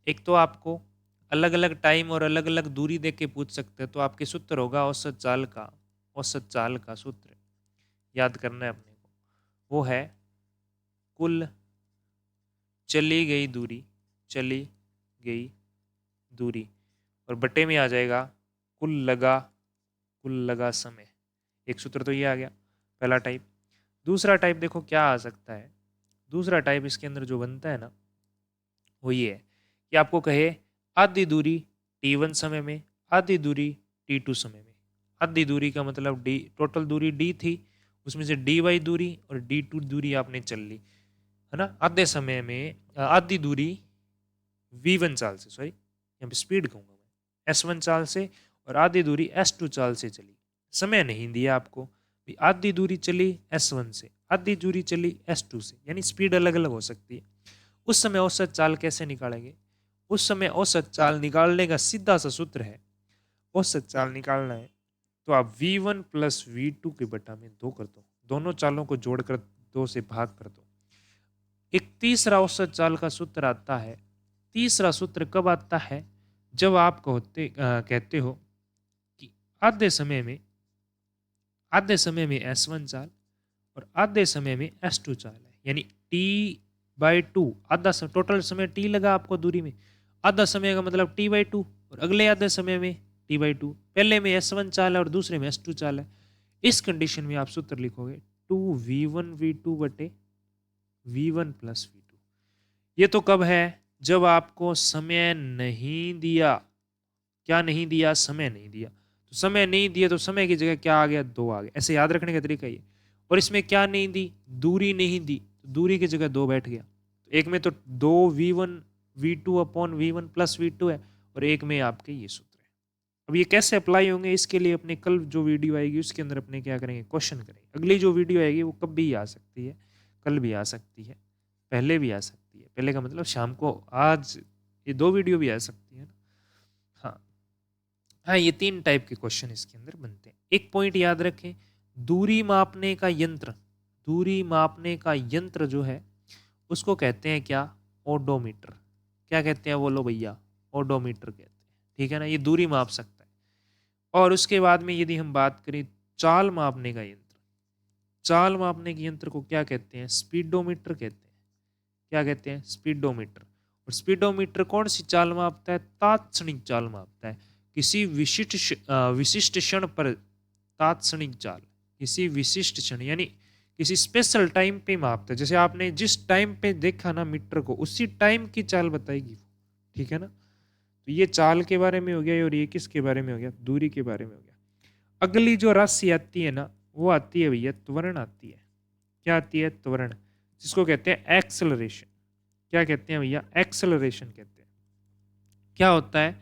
एक तो आपको अलग अलग टाइम और अलग अलग दूरी देख के पूछ सकते हैं, तो आपके सूत्र होगा औसत चाल का, औसत चाल का सूत्र याद करना है अपने को, वो है कुल चली गई दूरी, चली गई दूरी, और बटे में आ जाएगा कुल लगा समय। एक सूत्र तो ये आ गया पहला टाइप। दूसरा टाइप देखो क्या आ सकता है, दूसरा टाइप इसके अंदर जो बनता है ना वो ये है कि आपको कहे आधी दूरी t1 समय में, आधी दूरी t2 समय में। आधी दूरी का मतलब डी, टोटल दूरी d थी, उसमें से dy दूरी और d2 दूरी आपने चल ली, है ना। आधे समय में आधी दूरी v1 चाल से, सॉरी यहाँ पे स्पीड कहूँगा मैं, s1 चाल से, और आधी दूरी s2 चाल से चली। समय नहीं दिया आपको, आधी दूरी चली s1 से, आधी दूरी चली s2 से, यानी स्पीड अलग अलग हो सकती है। उस समय औसत चाल कैसे निकालेंगे, उस समय औसत चाल निकालने का सीधा सा सूत्र है, औसत चाल निकालना है तो आप v1 प्लस v2 के बटा में 2 कर दो, दोनों चालों को जोड़कर 2 से भाग कर दो। एक तीसरा औसत चाल का सूत्र आता है। तीसरा सूत्र कब आता है, जब आप कहते हो कि आधे समय में, आधे समय में s1 चाल और आधे समय में s2 चाल है, यानी t/2, आधा टोटल समय t लगा आपको दूरी में, आधा समय का मतलब t/2, और अगले आधे समय में t/2। पहले में s1 चाल है और दूसरे में s2 चाल है। इस कंडीशन में आप सूत्र लिखोगे 2v1v2 बटे v1 प्लस v2। ये तो कब है, जब आपको समय नहीं दिया, क्या नहीं दिया, समय नहीं दिया। तो समय नहीं दिया तो समय की जगह क्या आ गया, 2 आ गया। ऐसे याद रखने का तरीका ये। और इसमें क्या नहीं दी, दूरी नहीं दी, तो दूरी की जगह 2 बैठ गया। एक में तो 2v1v2 upon v1 plus v2 है, और एक में आपके ये सूत्र है। अब ये कैसे अप्लाई होंगे, इसके लिए अपने कल जो वीडियो आएगी उसके अंदर अपने क्या करेंगे, क्वेश्चन करेंगे। अगली जो वीडियो आएगी वो कब भी आ सकती है, कल भी आ सकती है, पहले भी आ सकती है। पहले का मतलब शाम को, आज ये 2 वीडियो भी आ सकती है ना। हाँ हाँ, ये 3 टाइप के क्वेश्चन इसके अंदर बनते हैं। एक पॉइंट याद रखें, दूरी मापने का यंत्र, दूरी मापने का यंत्र जो है उसको कहते हैं क्या, ओडोमीटर। क्या कहते हैं बोलो भैया, ओडोमीटर कहते हैं, ठीक है ना। ये दूरी माप सकता है। और उसके बाद में यदि हम बात करें चाल मापने का यंत्र, चाल मापने के यंत्र को क्या कहते हैं? स्पीडोमीटर कहते हैं। क्या कहते हैं? स्पीडोमीटर। और स्पीडोमीटर कौन सी चाल मापता है? तात्क्षणिक चाल मापता है। किसी विशिष्ट क्षण पर तात्क्षणिक चाल, किसी विशिष्ट क्षण यानी किसी स्पेशल टाइम पे मापता है। जैसे आपने जिस टाइम पे देखा ना मीटर को, उसी टाइम की चाल बताएगी वो, ठीक है ना। तो ये चाल के बारे में हो गया, और ये किसके बारे में हो गया? दूरी के बारे में हो गया। अगली जो राशि आती है ना, वो आती है भैया त्वरण आती है। क्या आती है? त्वरण, जिसको कहते हैं एक्सेलरेशन। क्या कहते हैं भैया? एक्सेलरेशन कहते हैं। क्या होता है?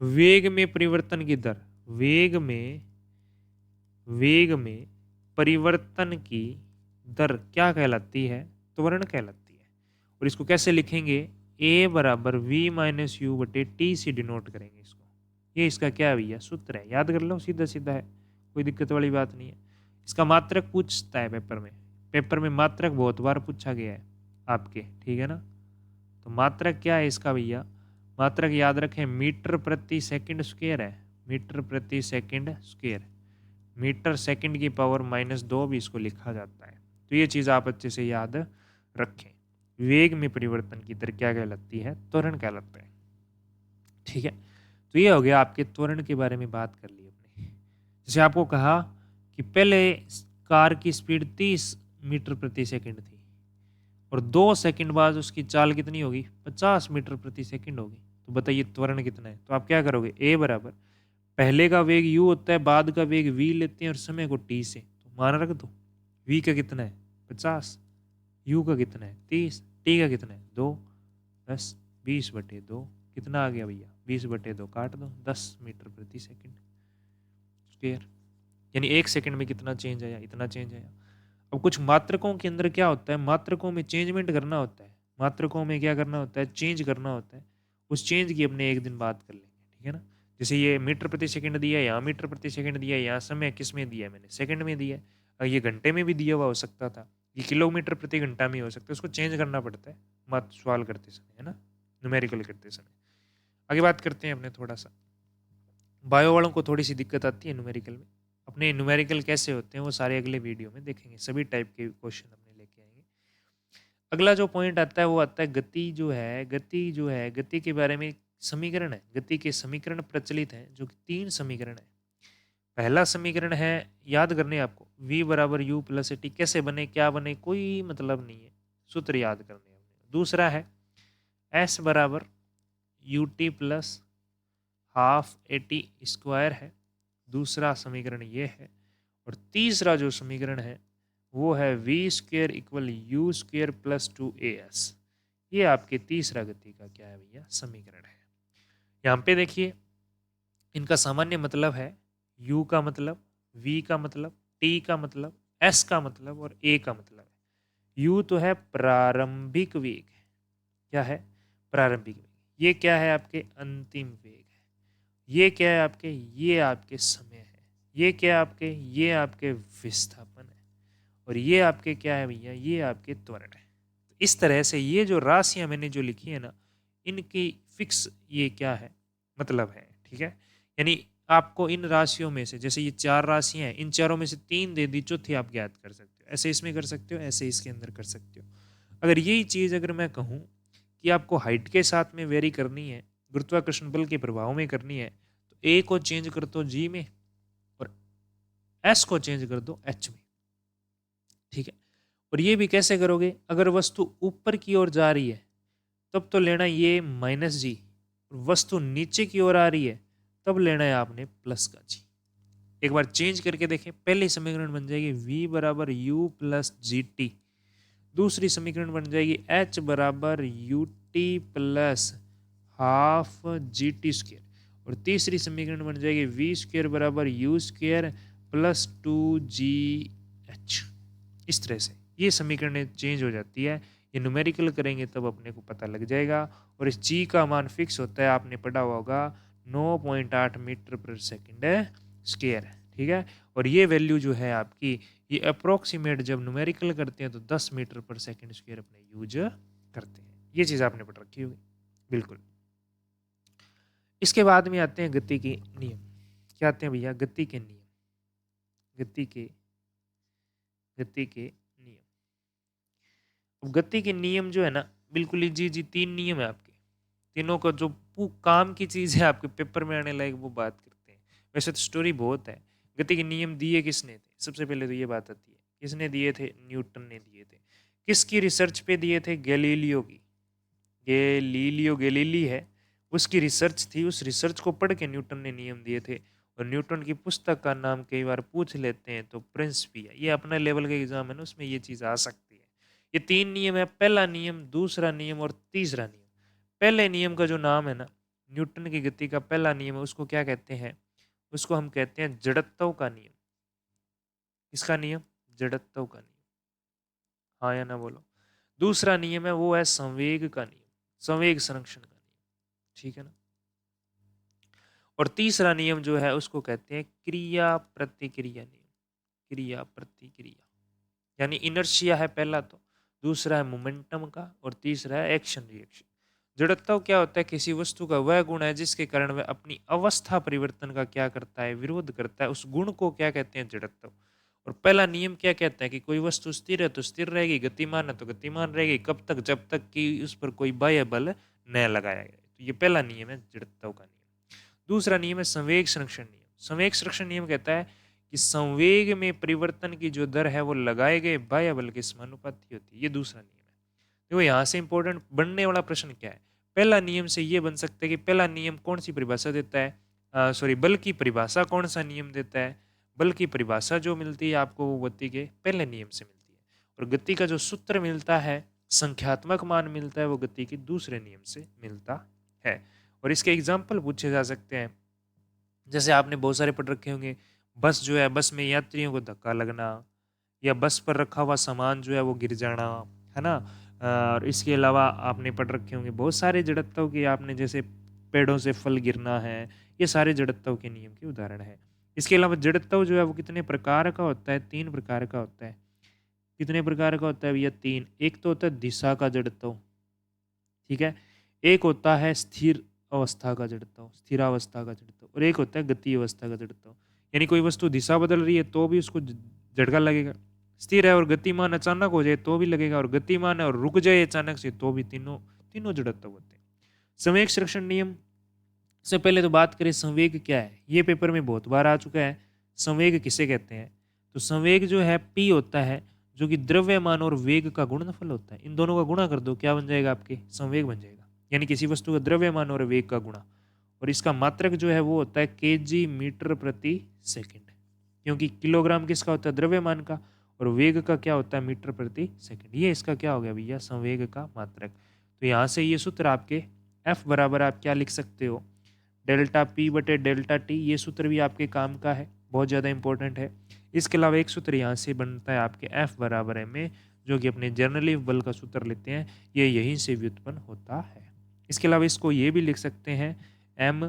वेग में परिवर्तन की दर, वेग में परिवर्तन की दर क्या कहलाती है? त्वरण कहलाती है। और इसको कैसे लिखेंगे? ए बराबर वी माइनस यू बटे टी से डिनोट करेंगे इसको। ये इसका क्या है भैया? सूत्र है, याद कर लो, सीधा सीधा है, कोई दिक्कत वाली बात नहीं है। इसका मात्रक पूछता है पेपर में, पेपर में मात्रक बहुत बार पूछा गया है आपके, ठीक है ना। तो मात्रक क्या है इसका भैया? मात्रक याद रखें, मीटर प्रति सेकंड स्क्वायर है, मीटर प्रति सेकंड स्क्वायर। मीटर सेकंड की पावर -2 भी इसको लिखा जाता है। तो ये चीज़ आप अच्छे से याद रखें। वेग में परिवर्तन की दर क्या कहलाती है? त्वरण कहलाता है, ठीक है। तो ये हो गया, आपके त्वरण के बारे में बात कर ली अपने। जैसे आपको कहा कि पहले कार की स्पीड 30 मीटर प्रति सेकंड थी, और 2 सेकंड बाद उसकी चाल कितनी होगी? 50 मीटर प्रति सेकंड होगी। तो बताइए त्वरण कितना है? तो आप क्या करोगे? ए बराबर पहले का वेग u होता है, बाद का वेग v लेते हैं और समय को t से, तो मान रख दो। v का कितना है? 50, u का कितना है? 30, t का कितना है? 2, 10, 20/2 कितना आ गया भैया? 20/2 काट दो, 10 मीटर प्रति सेकंड स्क्वायर। यानी 1 सेकंड में कितना चेंज आया? इतना चेंज आया। अब कुछ मात्रकों के अंदर क्या होता है? मात्रकों में चेंजमेंट करना होता है। मात्रकों में क्या करना होता है? चेंज करना होता है। उस चेंज की अपने एक दिन बात कर लेंगे, ठीक है ना। जैसे ये मीटर प्रति सेकंड दिया है, यहाँ मीटर प्रति सेकंड दिया है, यहाँ समय किस में दिया है? मैंने सेकंड में दिया है। ये घंटे में भी दिया हुआ हो सकता था, ये किलोमीटर प्रति घंटा में हो सकता है। उसको चेंज करना पड़ता है मत सवाल करते समय, है ना, न्यूमेरिकल करते समय। आगे बात करते हैं अपने थोड़ा सा। बायो वालों को थोड़ी सी दिक्कत आती है न्यूमेरिकल में। अपने न्यूमेरिकल कैसे होते हैं वो सारे अगले वीडियो में देखेंगे, सभी टाइप के क्वेश्चन अपने लेके आएंगे। अगला जो पॉइंट आता है वो आता है गति जो है, गति के बारे में समीकरण है। गति के समीकरण प्रचलित हैं, जो कि 3 समीकरण है। पहला समीकरण है, याद करने आपको, v बराबर यू प्लस टी। कैसे बने, क्या बने, कोई मतलब नहीं है, सूत्र याद करने हैं। दूसरा है s बराबर U T plus half A T square है, दूसरा समीकरण ये है। और तीसरा जो समीकरण है वो है V square equal U square plus 2as। ये आपके तीसरा गति का क्या है भैया? समीकरण है। यहाँ पे देखिए, इनका सामान्य मतलब है u का मतलब, v का मतलब, t का मतलब, s का मतलब और a का मतलब है। u तो है प्रारंभिक वेग, क्या है? प्रारंभिक वेग। ये क्या है? आपके अंतिम वेग है। ये क्या है आपके? ये आपके समय है। ये क्या है आपके? ये आपके विस्थापन है। और ये आपके क्या है भैया? ये आपके त्वरण है। इस तरह से ये जो राशियां मैंने जो लिखी है ना, इनकी फिक्स ये क्या है? मतलब है, ठीक है। यानी आपको इन राशियों में से, जैसे ये 4 राशियां हैं, इन चारों में से 3 दे दी, चौथी आप ज्ञात कर सकते हो। ऐसे इसमें कर सकते हो, ऐसे इसके अंदर कर सकते हो। अगर यही चीज़ अगर मैं कहूँ कि आपको हाइट के साथ में वेरी करनी है, गुरुत्वाकर्षण बल के प्रभाव में करनी है, तो ए को चेंज कर दो जी में और एस को चेंज कर दो एच में, ठीक है। और ये भी कैसे करोगे? अगर वस्तु ऊपर की ओर जा रही है तब तो लेना ये माइनस जी, वस्तु नीचे की ओर आ रही है तब लेना है आपने प्लस का जी। एक बार चेंज करके देखें, पहली समीकरण बन जाएगी v बराबर यू प्लस जी टी, दूसरी समीकरण बन जाएगी h बराबर U T plus half G T square, और तीसरी समीकरण बन जाएगी v स्क्र बराबर यू स्क्र प्लस 2gh। इस तरह से ये समीकरण चेंज हो जाती है। ये न्यूमेरिकल करेंगे तब अपने को पता लग जाएगा। और इस जी का मान फिक्स होता है, आपने पढ़ा होगा 9.8 मीटर पर सेकंड स्क्वायर, ठीक है। और ये वैल्यू जो है आपकी, ये अप्रोक्सीमेट जब न्यूमेरिकल करते हैं तो 10 मीटर पर सेकंड स्क्वायर अपने यूज करते हैं। ये चीज़ आपने पढ़ रखी होगी, बिल्कुल। इसके बाद में आते हैं गति के नियम। क्या आते हैं भैया? गति के नियम, गति के नियम। अब गति के नियम जो है ना, बिल्कुल इजी जी 3 नियम है आपके। तीनों का जो काम की चीज़ है आपके पेपर में आने लायक, वो बात करते हैं। वैसे तो स्टोरी बहुत है। गति के नियम दिए किसने थे? सबसे पहले तो ये बात आती है, किसने दिए थे? न्यूटन ने दिए थे। किसकी रिसर्च पे दिए थे? गैलीलियो की। गैलीलियो गैलीली है, उसकी रिसर्च थी। उस रिसर्च को पढ़ के न्यूटन ने नियम दिए थे। और न्यूटन की पुस्तक का नाम कई बार पूछ लेते हैं तो प्रिंसिपिया, ये अपना लेवल का एग्जाम है ना, उसमें ये चीज़ आ सकती है। ये 3 नियम है, पहला नियम, दूसरा नियम और तीसरा नियम। पहले नियम का जो नाम है ना, न्यूटन की गति का पहला नियम है, उसको क्या कहते हैं? उसको हम कहते हैं जड़त्व का नियम। किसका नियम? जड़त्व का नियम। हाँ या ना बोलो। दूसरा नियम है वो है संवेग का नियम, संवेग संरक्षण का नियम। ठीक है ना? और तीसरा नियम जो है उसको कहते हैं क्रिया प्रतिक्रिया नियम। क्रिया प्रतिक्रिया, यानी इनर्शिया है पहला, तो दूसरा है मोमेंटम का, और तीसरा है एक्शन रिएक्शन। जड़त्व क्या होता है? किसी वस्तु का वह गुण है जिसके कारण वह अपनी अवस्था परिवर्तन का क्या करता है? विरोध करता है। उस गुण को क्या कहते हैं? जड़त्व। और पहला नियम क्या कहता है कि कोई वस्तु स्थिर है तो स्थिर रहेगी, गतिमान है तो गतिमान रहेगी, कब तक? जब तक कि उस पर कोई बाह्य बल न लगाया गया। तो ये पहला नियम है जड़त्व का नियम। दूसरा नियम है संवेग संरक्षण नियम। संवेग संरक्षण नियम कहता है कि संवेग में परिवर्तन की जो दर है वो लगाए गए बाह्य बल के समानुपाती होती है। ये दूसरा नियम है। देखो यहाँ से इंपॉर्टेंट बनने वाला प्रश्न क्या है? पहला नियम से ये बन सकता है कि पहला नियम कौन सी परिभाषा देता है? सॉरी, बल की परिभाषा कौन सा नियम देता है? बल की परिभाषा जो मिलती है आपको वो गति के पहले नियम से मिलती है। और गति का जो सूत्र मिलता है, संख्यात्मक मान मिलता है, वो गति के दूसरे नियम से मिलता है। और इसके एग्जाम्पल पूछे जा सकते हैं। जैसे आपने बहुत सारे पढ़ रखे होंगे, बस जो है, बस में यात्रियों को धक्का लगना, या बस पर रखा हुआ सामान जो है वो गिर जाना, है ना? और इसके अलावा आपने पढ़ रखे होंगे बहुत सारे जड़त्व के, आपने जैसे पेड़ों से फल गिरना है, ये सारे जड़त्व के नियम के उदाहरण है। इसके अलावा जड़त्व जो है वो कितने प्रकार का होता है? 3 प्रकार का होता है। कितने प्रकार का होता है भैया? 3। एक तो होता है दिशा का जड़त्व, ठीक है। एक होता है स्थिर अवस्था का जड़त्व, स्थिरावस्था का जड़त्व, और एक होता है गति अवस्था का जड़त्व। यानी कोई वस्तु दिशा बदल रही है तो भी उसको झटका लगेगा। स्थिर है और गतिमान अचानक हो जाए तो भी लगेगा, और गतिमान है और रुक जाए अचानक से तो भी, तीनों तीनों जड़त्व होते हैं। संवेग संरक्षण नियम से पहले तो बात करें संवेग क्या है। ये पेपर में बहुत बार आ चुका है। संवेग किसे कहते हैं? तो संवेग जो है पी होता है, जो कि द्रव्यमान और वेग का गुणनफल होता है। इन दोनों का गुणा कर दो, क्या बन जाएगा? आपके संवेग बन जाएगा। यानी किसी वस्तु का द्रव्यमान और वेग का गुणा। और इसका मात्रक जो है वो होता है केजी मीटर प्रति सेकंड, क्योंकि किलोग्राम किसका होता है? द्रव्यमान का, और वेग का क्या होता है? मीटर प्रति सेकंड। ये इसका क्या हो गया भैया? संवेग का मात्रक। तो यहाँ से ये सूत्र आपके F बराबर आप क्या लिख सकते हो? डेल्टा पी बटे डेल्टा टी। ये सूत्र भी आपके काम का है, बहुत ज़्यादा इंपॉर्टेंट है। इसके अलावा एक सूत्र यहाँ से बनता है आपके F बराबर एम ए, जो कि अपने जनरली बल का सूत्र लेते हैं, ये यहीं से व्युत्पन्न होता है। इसके अलावा इसको ये भी लिख सकते हैं, M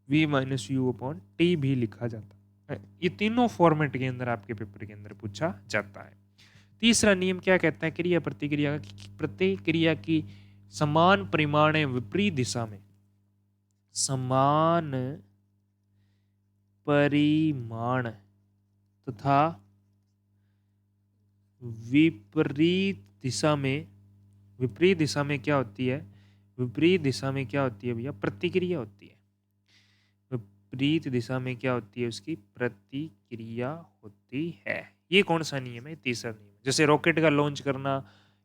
V minus U upon T भी लिखा जाता है। ये तीनों फॉर्मेट के अंदर आपके पेपर के अंदर पूछा जाता है। तीसरा नियम क्या कहता है? क्रिया प्रतिक्रिया प्रतिक्रिया की समान परिमाण विपरीत दिशा में, समान परिमाण तथा विपरीत दिशा में, विपरीत दिशा में क्या होती है? विपरीत दिशा में क्या होती है भैया? प्रतिक्रिया होती है। विपरीत दिशा में क्या होती है? उसकी प्रतिक्रिया होती है। ये कौन सा नियम है? तीसरा नियम। जैसे रॉकेट का लॉन्च करना,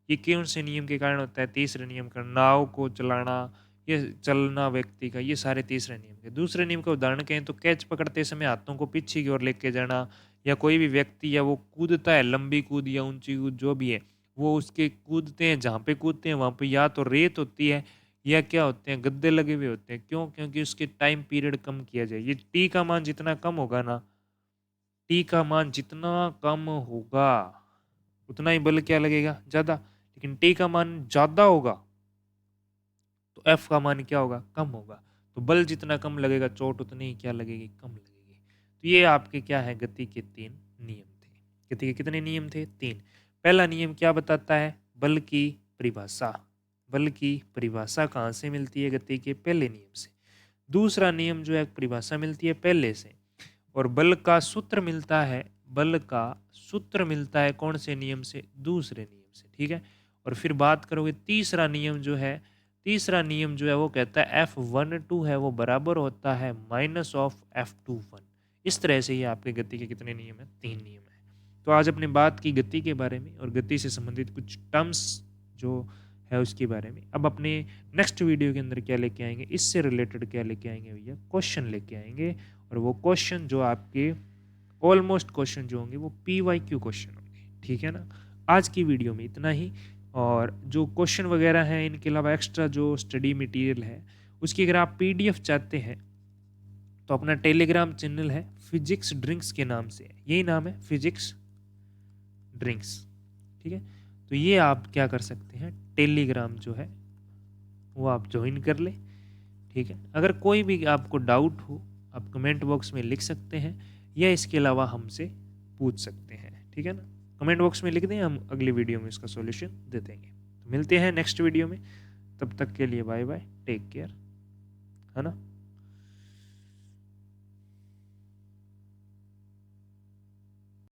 ये कौन से नियम के कारण होता है? तीसरे नियम का। नाव को चलाना, ये चलना व्यक्ति का, ये सारे तीसरे नियम के। दूसरे नियम का उदाहरण कहें तो कैच पकड़ते समय हाथों को पीछे की ओर लेके जाना, या कोई भी व्यक्ति या वो कूदता है, लंबी कूद या ऊंची कूद जो भी है, वो उसके कूदते हैं, जहाँ पे कूदते हैं वहाँ पे या तो रेत होती है या क्या होते हैं, गद्दे लगे हुए होते हैं। क्यों? क्योंकि उसके टाइम पीरियड कम किया जाए। ये टी का मान जितना कम होगा ना, टी का मान जितना कम होगा उतना ही बल क्या लगेगा? ज्यादा। लेकिन टी का मान ज्यादा होगा तो एफ का मान क्या होगा? कम होगा। तो बल जितना कम लगेगा, चोट उतनी ही क्या लगेगी? कम लगेगी। तो ये आपके क्या है? गति के 3 नियम थे। गति के कितने नियम थे? 3। पहला नियम क्या बताता है? बल की परिभाषा। बल की परिभाषा कहाँ से मिलती है? गति के पहले नियम से। दूसरा नियम जो है परिभाषा मिलती है पहले से, और बल का सूत्र मिलता है, बल का सूत्र मिलता है कौन से नियम से? दूसरे नियम से, ठीक है। और फिर बात करोगे तीसरा नियम जो है, तीसरा नियम जो है वो कहता है F12 है वो बराबर होता है माइनस ऑफ F21। इस तरह से ही आपके गति के कितने नियम हैं? 3 नियम है। तो आज अपने बात की गति के बारे में और गति से संबंधित कुछ टर्म्स जो है उसके बारे में। अब अपने नेक्स्ट वीडियो के अंदर क्या लेके आएंगे, इससे रिलेटेड क्या लेके आएंगे भैया? क्वेश्चन लेके आएंगे। और वो क्वेश्चन जो आपके ऑलमोस्ट क्वेश्चन जो होंगे वो PYQ क्वेश्चन होंगे, ठीक है ना। आज की वीडियो में इतना ही। और जो क्वेश्चन वगैरह हैं इनके अलावा एक्स्ट्रा जो स्टडी मटेरियल है उसकी अगर आप PDF चाहते हैं तो अपना टेलीग्राम चैनल है फिजिक्स ड्रिंक्स के नाम से, यही नाम है फिजिक्स ड्रिंक्स, ठीक है। तो ये आप क्या कर सकते हैं, टेलीग्राम जो है वो आप ज्वाइन कर ले, ठीक है। अगर कोई भी आपको डाउट हो आप कमेंट बॉक्स में लिख सकते हैं या इसके अलावा हमसे पूछ सकते हैं, ठीक है ना। कमेंट बॉक्स में लिख दें, हम अगली वीडियो में इसका सॉल्यूशन दे देंगे। तो मिलते हैं नेक्स्ट वीडियो में, तब तक के लिए बाय बाय, टेक केयर, है ना।